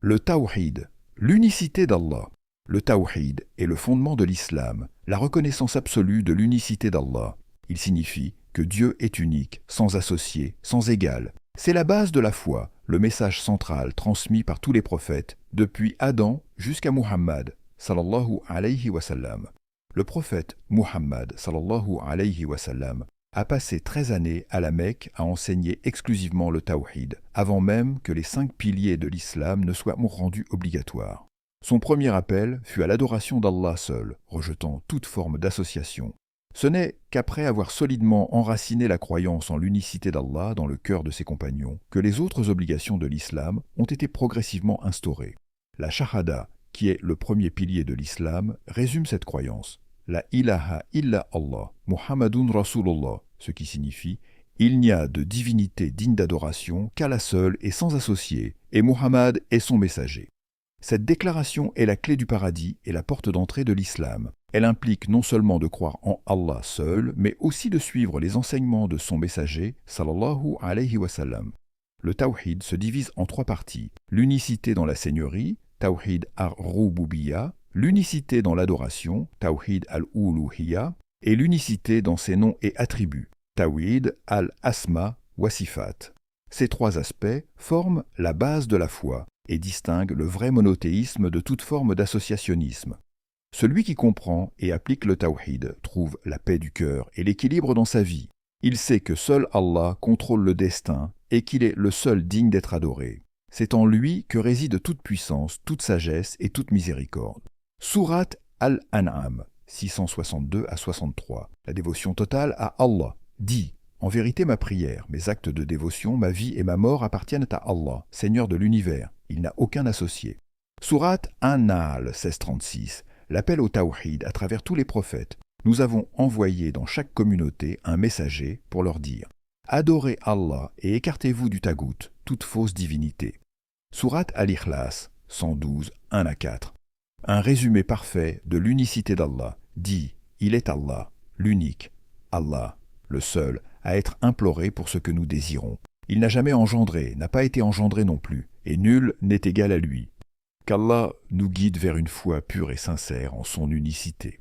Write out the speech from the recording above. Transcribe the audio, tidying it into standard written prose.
Le Tawhid, l'unicité d'Allah. Le Tawhid est le fondement de l'islam, la reconnaissance absolue de l'unicité d'Allah. Il signifie que Dieu est unique, sans associé, sans égal. C'est la base de la foi, le message central transmis par tous les prophètes, depuis Adam jusqu'à Muhammad, sallallahu alayhi wa sallam. Le prophète Muhammad, sallallahu alayhi wa sallam, a passé 13 années à la Mecque à enseigner exclusivement le Tawhid, avant même que les 5 piliers de l'islam ne soient rendus obligatoires. Son premier appel fut à l'adoration d'Allah seul, rejetant toute forme d'association. Ce n'est qu'après avoir solidement enraciné la croyance en l'unicité d'Allah dans le cœur de ses compagnons que les autres obligations de l'islam ont été progressivement instaurées. La Shahada, qui est le premier pilier de l'islam, résume cette croyance. La ilaha illa Allah, Muhammadun Rasulullah, ce qui signifie « Il n'y a de divinité digne d'adoration qu'Allah seul et sans associé, et Muhammad est son messager ». Cette déclaration est la clé du paradis et la porte d'entrée de l'islam. Elle implique non seulement de croire en Allah seul, mais aussi de suivre les enseignements de son messager, sallallahu alayhi wa sallam. Le Tawhid se divise en 3 parties. L'unicité dans la seigneurie, Tawhid ar-Rububiyya, l'unicité dans l'adoration, Tawhid al-Uluhiyya, et l'unicité dans ses noms et attributs, Tawhid al-Asma wa Sifat. Ces 3 aspects forment la base de la foi et distinguent le vrai monothéisme de toute forme d'associationnisme. Celui qui comprend et applique le Tawhid trouve la paix du cœur et l'équilibre dans sa vie. Il sait que seul Allah contrôle le destin et qu'il est le seul digne d'être adoré. C'est en lui que réside toute puissance, toute sagesse et toute miséricorde. Sourate Al-An'am, 662 à 63. La dévotion totale à Allah dit « En vérité, ma prière, mes actes de dévotion, ma vie et ma mort appartiennent à Allah, Seigneur de l'univers. Il n'a aucun associé. » Sourate An-Nahl, 1636. L'appel au Tawhid à travers tous les prophètes. Nous avons envoyé dans chaque communauté un messager pour leur dire « Adorez Allah et écartez-vous du tagout, toute fausse divinité. » Sourate Al-Ikhlas, 112, 1 à 4. Un résumé parfait de l'unicité d'Allah dit « Il est Allah, l'unique, Allah, le seul, à être imploré pour ce que nous désirons. Il n'a jamais engendré, n'a pas été engendré non plus, et nul n'est égal à lui. Qu'Allah nous guide vers une foi pure et sincère en son unicité.